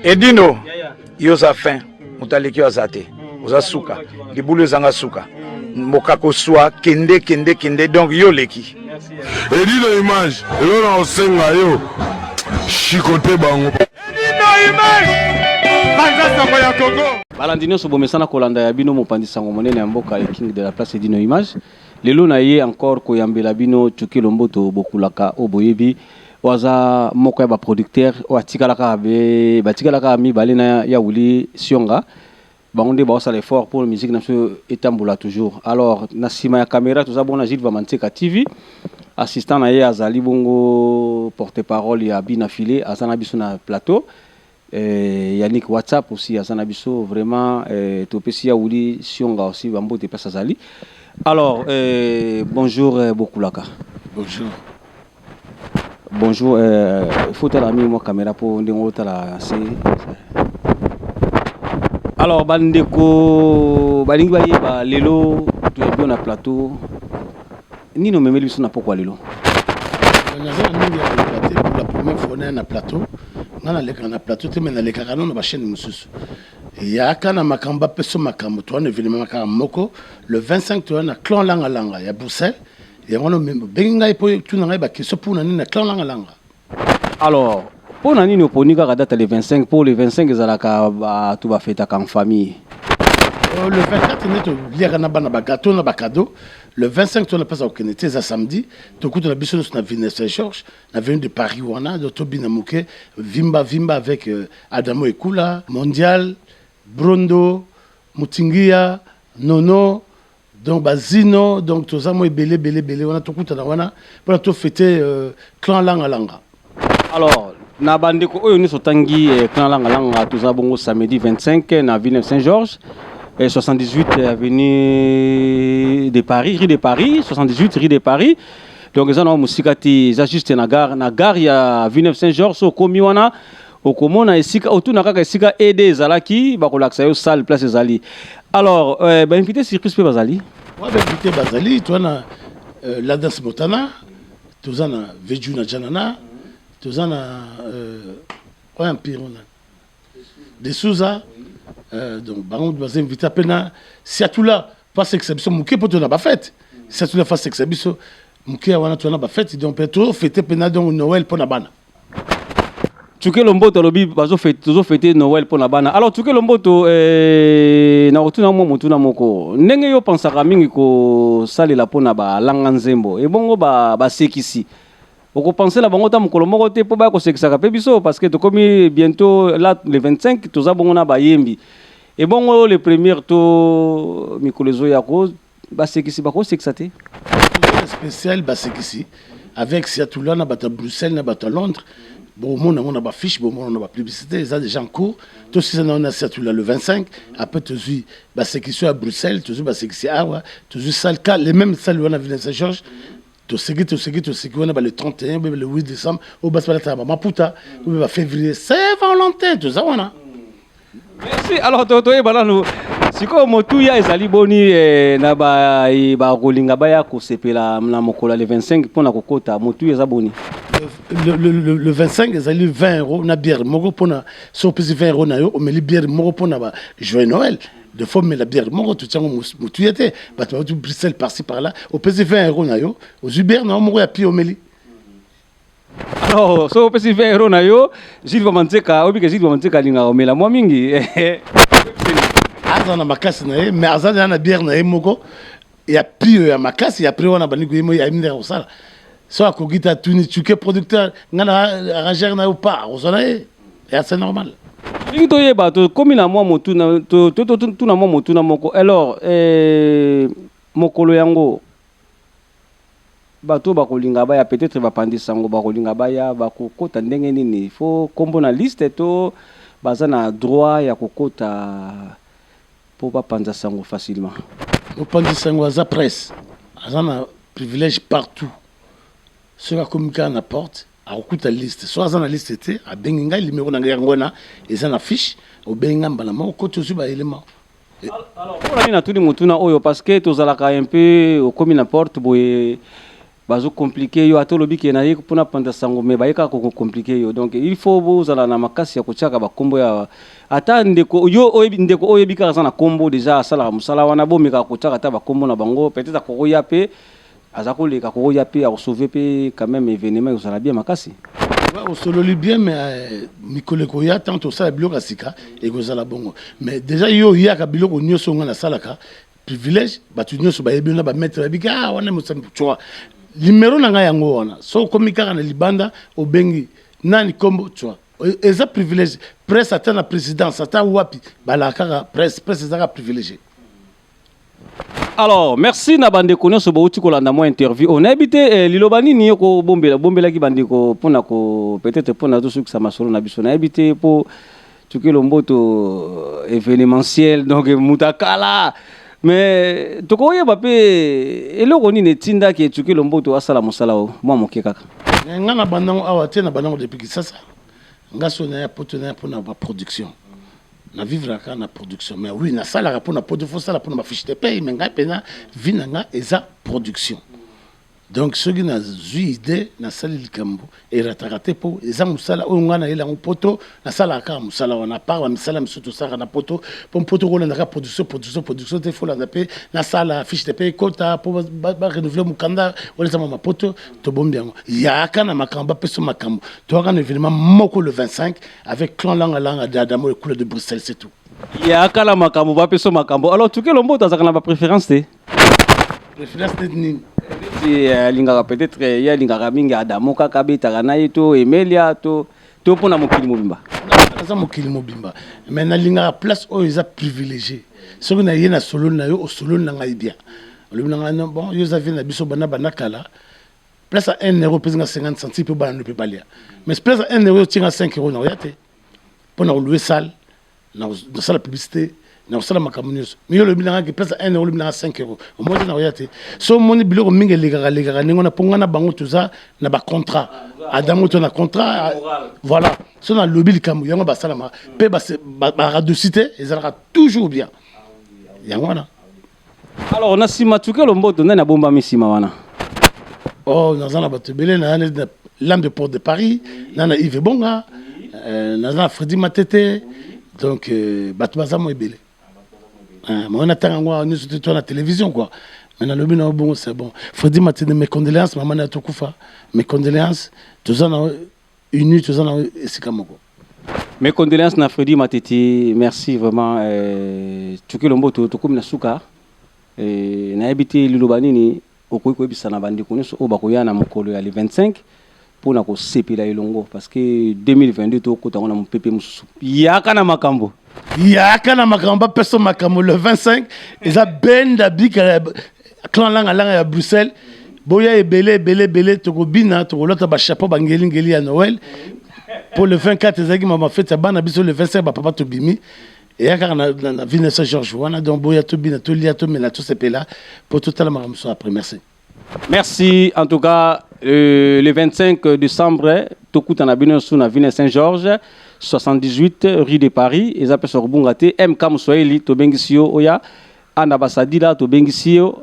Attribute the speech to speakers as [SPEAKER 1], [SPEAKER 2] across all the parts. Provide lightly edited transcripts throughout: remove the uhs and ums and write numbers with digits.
[SPEAKER 1] Edino, yoza fin, mutaleki azate, oza suka, libulu zanga suka, mokako swa, kende, donc yo leki.
[SPEAKER 2] Edino image, elona osenga yo, chikote bango.
[SPEAKER 1] Edino image, banza sango ya Congo.
[SPEAKER 3] Balandino sobomesana kolanda ya bino mopandi sango monene ya mboka le king de la place Edino image. Lelo na ye encore koyambela bino Tchoké Lomboto bokulaka oboyebi. Waza moko ya ba producteur watikalaka be batikalaka mi balena ya wuli sionga bangonde ba osala effort pour la musique nationale etambula toujours. Alors na sima ya caméra tout ça bon na Gilles Vamanteka TV assistant na ye azali bongo porte-parole ya Bina Filé azana biso na plateau Yannick WhatsApp aussi azana biso vraiment topesi ya wuli sionga aussi bambote pesa azali. Alors bonjour Bokulaka.
[SPEAKER 2] Bonjour.
[SPEAKER 3] Bonjour, il faut la mise caméra pour la alors bandeko balingi ba lelo tu es bien na plateau ni no memeli biso na pourquoi lelo
[SPEAKER 4] on a pour la première fois na plateau na plateau te mena leka kana na ba chaîne mususu ya kana makamba peso makambo to na événement makamba moko le 25 to na clan langa ya Bruxelles.
[SPEAKER 3] Alors, pour nani nous poni ka date le 25 pour le 25 ezalaka tout va fêter en famille.
[SPEAKER 4] Le 24 net lire na bana ba gâteau na ba cadeau. Le 25 on a passé au Kenete ça samedi. To kuto na biso na Ville Saint-Georges, na venu de Paris wana de Tobina Muke, Vimba avec Adamo Ekula, Mondial, Brondo, Mutingia, Nono. Donc Bazino, donc tout ça moi belé on a tout coûté dans wana pour tout fêter clan langa.
[SPEAKER 3] Alors na bandeko oyo ni sotangi clan langa tout ça bongo samedi 25 na Ville Saint-Georges et 78 avenue de Paris, rue de Paris, 78 rue de Paris. Donc ça na musikati za juste na gare ya Ville Saint-Georges au komi wana okomona esika autour na kaka esika aider zalaki bakolakisa yo salle place ezali. Alors ba invité surprise pe bazali.
[SPEAKER 4] Ouais ba invité bazali toi na la danse motana, toi na veju na janana, toi na ouais un pire on a de Souza donc baron bazali invité pena si à tout là face exception muke poto na ba fête. Si à tout là face exception muke wana toi na ba fête donc peut fêter pena donc Noël pour na bana.
[SPEAKER 3] Tchoké Lomboto lobi bazo fêter Noël pour na bana. Alors Tchoké Lomboto na otuna mo mutuna moko. Ndenge yo pensaka mingi ko salela pona ba langa nzembo. E bongo ba sekisi. Oko penser la bango ta mokolo moko te po ba ko sekisaka pe biso parce que to komi bientôt là le 25 toza bongo na ba yembi. E bongo le premier to mikolezo yako ba sekisi ba ko sekisate.
[SPEAKER 4] Spécial ba sekisi avec Siatoula na bata Bruxelles na bata Londres. Bon, on a pas fiche, bon, on a pas publicité, ça déjà en cours. Tout ce qui est on a certes le 25, après tu dis, bah c'est qui soit à Bruxelles, tu dis, bah c'est qui c'est à tu dis ça le cas, les mêmes salles où on a vu Saint-Georges, tu sais que on a le 31, le 8 décembre, au bas de la Maputa, ou le février, c'est Valentin, tout ça on a.
[SPEAKER 3] Merci. Alors toto e bala no siko motuya ezali boni na ba rolinga baya ko sepela na mokola le 25 pona kokota motuya eza boni.
[SPEAKER 4] Le 25 ezali 20 € na bière moko pona so pesi 20 € na yo o meli bière moko pona ba joyeux Noël. De fois mais la bière moko tu tiens motuya te ba tu Bruxelles par-ci par-là o pesi 20 € na yo o bière na moko ya pi o meli.
[SPEAKER 3] Alors, so pesi 20 € na yo, Gilles Vamanteka, obi ke Gilles Vamanteka linga omela mo mingi.
[SPEAKER 4] Azana makasi na ye, mais azana na bière na ye moko, ya pi ya makasi ya après wana bani ko yemo ya mine osala. So akogita tuni tuke producteur ngana arrangeur na yo pas, osala ye. Et c'est normal.
[SPEAKER 3] Lingi to yeba to komi na mo motu na to na mo motu na moko. Alors, mokolo yango bato bakolinga baya peut-être bapandisa ngo bakolinga baya bakokota ndenge nini faut kombo na liste to baza na droit ya kokota po bapanza sango facilement
[SPEAKER 4] opandisa ngo za presse azana privilège partout ceux qui communiquent na porte a okuta liste so azana liste te a benginga numéro na ngona eza na fiche o benga mbala moko to su ba élément.
[SPEAKER 3] Alors pour la nina tuni mutuna oyo parce que tozalaka un peu au comme na porte boye bazo compliqué yo atolobi ke na ye pona panda sango me bayeka ko compliqué yo donc il faut bozala na makasi ya kochaka ba kombo ya ata ndeko yo ndeko oyo bika sana kombo déjà sala musala wana bo meka kochaka ta ba kombo na bango peut-être ko ya pe azako leka ko ya pe a sauver pe quand même événement yo sala bien makasi
[SPEAKER 4] au solo bien mais Mikole Koya tant au sala biloko sika et kozala bongo mais déjà yo ya ka biloko nyoso ngana salaka privilège batu nyoso ba yebi na ba mettre bika wana musambu tu vois numéro na nga yango wana so komi kaka na libanda obengi nani kombo tu vois eza privilège presse ata na présidence ata wapi bala kaka presse eza privilégié.
[SPEAKER 3] Alors merci na bande ko nyonso bauti ko landa mo interview on a habité lilobani ni ko bombela ki bande ko pona ko peut-être pona to suki sa masolo na biso na habité po tuki lomboto événementiel donc mutakala mais tokoye bape eloko ni netinda ki tuki lomboto asala musala o moi moke kaka
[SPEAKER 4] nga na bandango awa te na bandango depuis Kisasa nga so na partenaire pour na production na vivre à la production mais oui na sala pour na production sala pour ma fiche de paye mais nga pena vinanga eza production donc ce qui na zui idée na sala likambo et ratarate po eza musala o nga na ela poto na sala ka musala wana par musala msuto sala na poto pour poto ko na production te faut la payer na sala fiche de paye kota pour ba renouveler mukanda wala sama ma poto to bombiango ya kana makamba peso makambo to ka un événement moko le 25 avec clan langa d'Adamo et couleur de Bruxelles c'est tout
[SPEAKER 3] ya kana makambo ba peso makambo alors tuke lombo tazaka na ba préférence te
[SPEAKER 4] ni
[SPEAKER 3] si lingaka peut-être ya lingaka mingi Adamo kaka betaka na ye to Emelia to pona mokili mobimba
[SPEAKER 4] naza mokili mobimba mais na lingaka place oyo eza privilégié soki na ye na solo na yo osolo na ngai bien olobi na ngai bon yo eza vie na biso bana banakala place à 1 euro pesinga 50 centimes mpe bana no mpe balia mais place à 1 euro otienga 5 euro na oya te mpo na koluwe salle nasala publicité na osala makambo nyonso mais yo lobi na ngai place à 1 euro lobi na ngai 5 euro omoi te na oya te so omoni biloko mingi elekaka ndenge wana mpo ngai na bango toza na bacontrat Adamo to na contrat voilà so na lobi likambo yango basalama mpe baradocité ezalaka toujours bien yango wana
[SPEAKER 3] alors on a sima tuke lomboto ndani abombami sima wana
[SPEAKER 4] oh naza na bato ebele na l'âme de Port de Paris na Yves Bonga naza na Freddy Matete donc bato baza mo ebele mais on attend yango nyonso te to na télévision quoi mais na lobi na bongo c'est bon Freddy Matete mes condoléances maman na tokufa mes condoléances toza na uni toza na esika moko.
[SPEAKER 3] Mes condoléances na Freddy Matete merci vraiment tuke lomboto tokomi na suka na habité lilobani ni okoki koyebisa na bandeko nyonso oyo bakoya na mokolo ya le 25 mpona kosepela elongo parce que 2022 tokotango na mopepe mosusu yaka na makambo bapeso makambo le 25 eza benda bika clan langa ya Bruxelles boya ebele tokobina tokolota bachapeau bangelingeli ya Noël pour le 24 ezalaki mama fete ya bana biso le 25 bapapa tobimi et quand on a vu Saint-Georges, on a donc boya to bina to lia to mela to sepela pour tout à la maramso après merci. Merci en tout cas le 25 décembre tokuta na bino sous na ville Saint-Georges 78 rue de Paris et ça peut se rebongate MK Mswahili to bengisio oya ana basadila to bengisio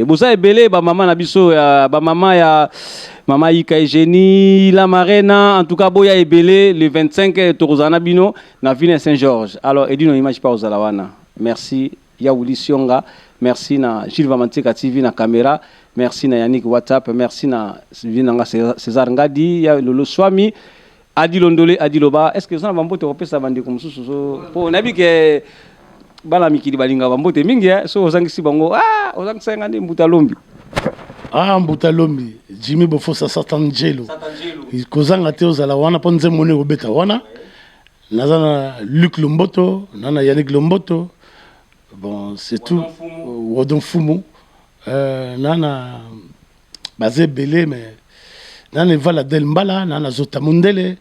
[SPEAKER 3] bosa ebele ba mama na biso ba mama ya Mama Ika Eugénie, la Marina, en tout cas, Boya Ebele, le 25 Torozana Bino, na ville Saint-Georges. Alors, Edino image pas aux Alawana. Merci, Yaouli Sionga. Merci na Gilles Vamantika TV na caméra. Merci na Yannick WhatsApp. Merci na César Ngadi, ya Lolo Swami, Adi Londole, Adi Loba. Est-ce que vous avez un peu de repère ça bande comme ça? Pour nabi que bala mikili balinga bambote mingi so ozangisi bango ozangisa ngandi mbutalombi.
[SPEAKER 4] Mbutalombi Jimmy Bofosa Satangelo kozanga te ozala wana po nze mone obeta wana nazana Luc Lomboto nana Yannick Lomboto bon c'est tout Wodon Fumu nana Bazé Belé mais nana Vala Del Mbala nana Zota Mundele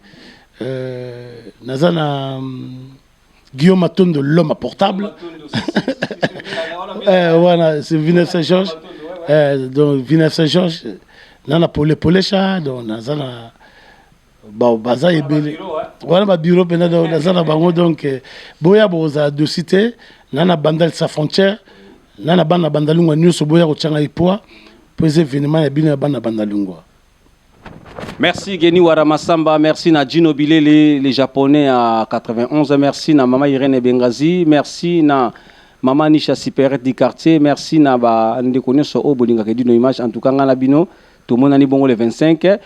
[SPEAKER 4] nazana Guillaume Matondo l'homme à portable voilà c'est Villeneuve Saint-Georges donc Villeneuve Saint-Georges nana Polecha donc nazana baza ebele voilà ba bureau pena donc nazana bango donc boya boza de cité nana bandal sa frontière nana bana bandalunga nyuso boya ko changa ipoa pour les événements ya bino ya bana banda lungwa.
[SPEAKER 3] Merci Geni Waramasamba, merci na Gino Bilele, les Japonais à 91, merci na Mama Irene Bengazi, merci na Mama Nisha Siperet du quartier, merci na ba ndekone so obolinga ke dino image en tout cas ngala bino tout monde ani bongo le 25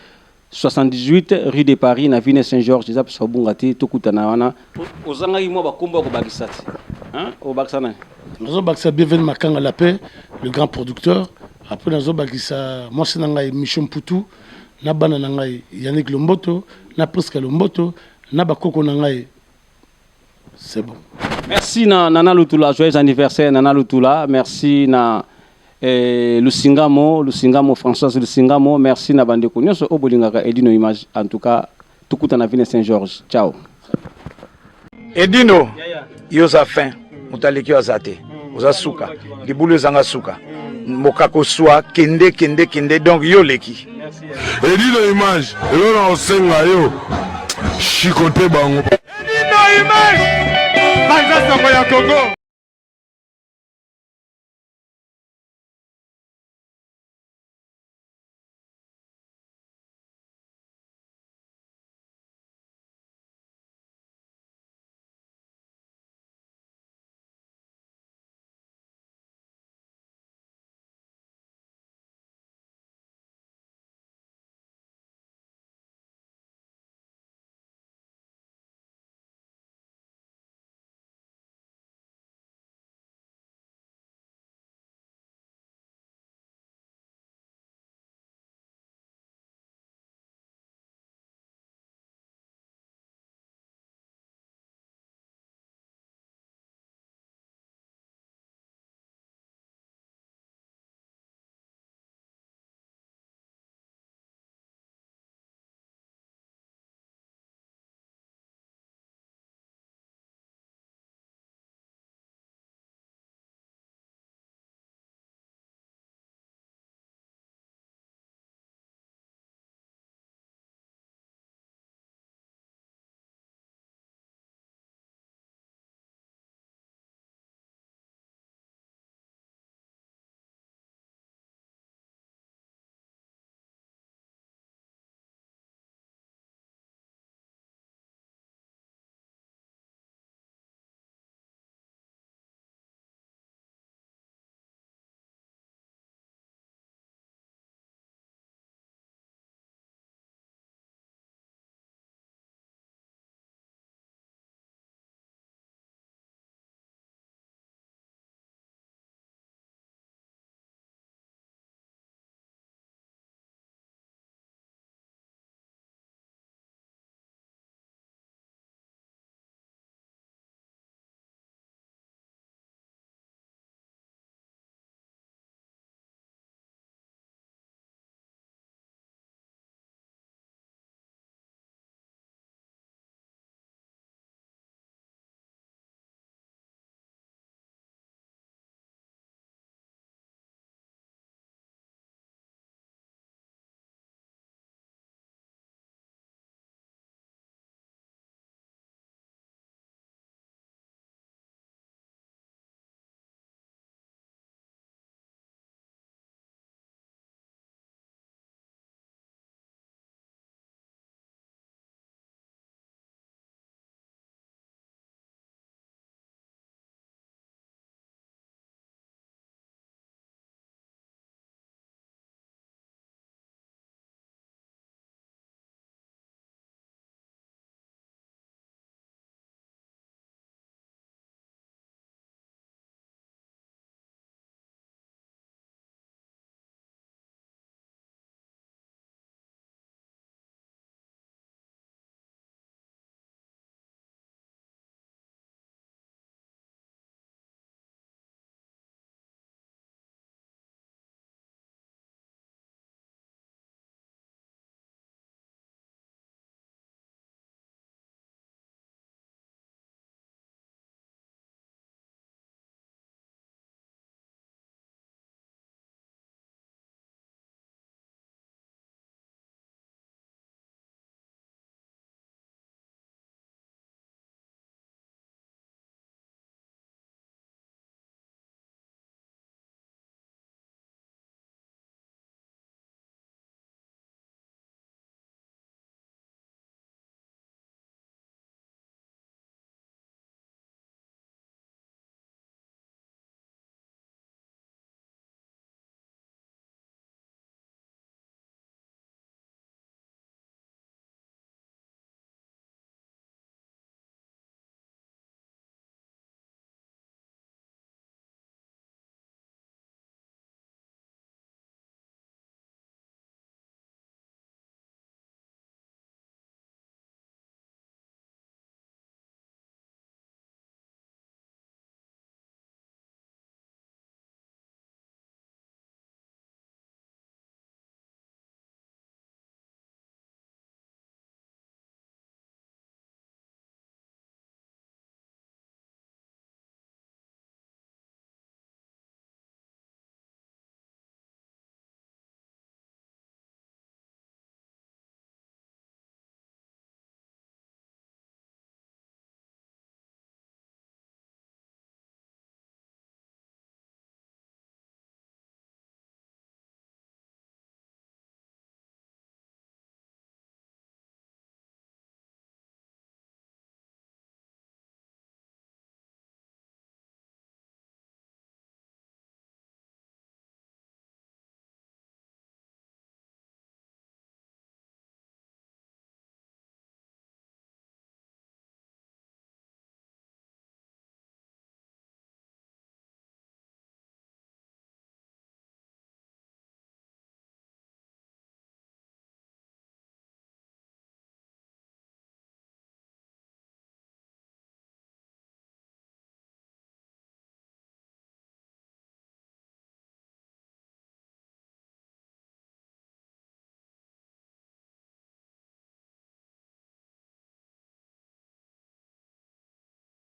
[SPEAKER 3] 78 rue de Paris na Ville Saint-Georges déjà so bungati to kutana wana ozanga imo ba kombo ko bakisati hein o bakisana
[SPEAKER 4] Nazo bakisa bienvenue Makanga la paix, le grand producteur. Après nazo bakisa moi c'est nanga Michon Poutou. Na bana nangai Yannick Lomboto, na presque Lomboto, na bakoko nangai. C'est bon.
[SPEAKER 3] Merci na Nana Lutula, joyeux anniversaire Nana Lutula. Merci na Lusingamo Françoise Lusingamo. Merci na bandeko nyonso obolingaka Edino Image. En tout cas, tukuta na Ville Saint-Georges. Ciao.
[SPEAKER 1] Edino, yoza fin, mutaliki wazate. Oza suka, libulu zanga suka. Mokako swa kende donc yo leki.
[SPEAKER 2] Edino Image, elona osenga yo. Chikote bango.
[SPEAKER 5] Edino Image. Banza Songo ya Congo.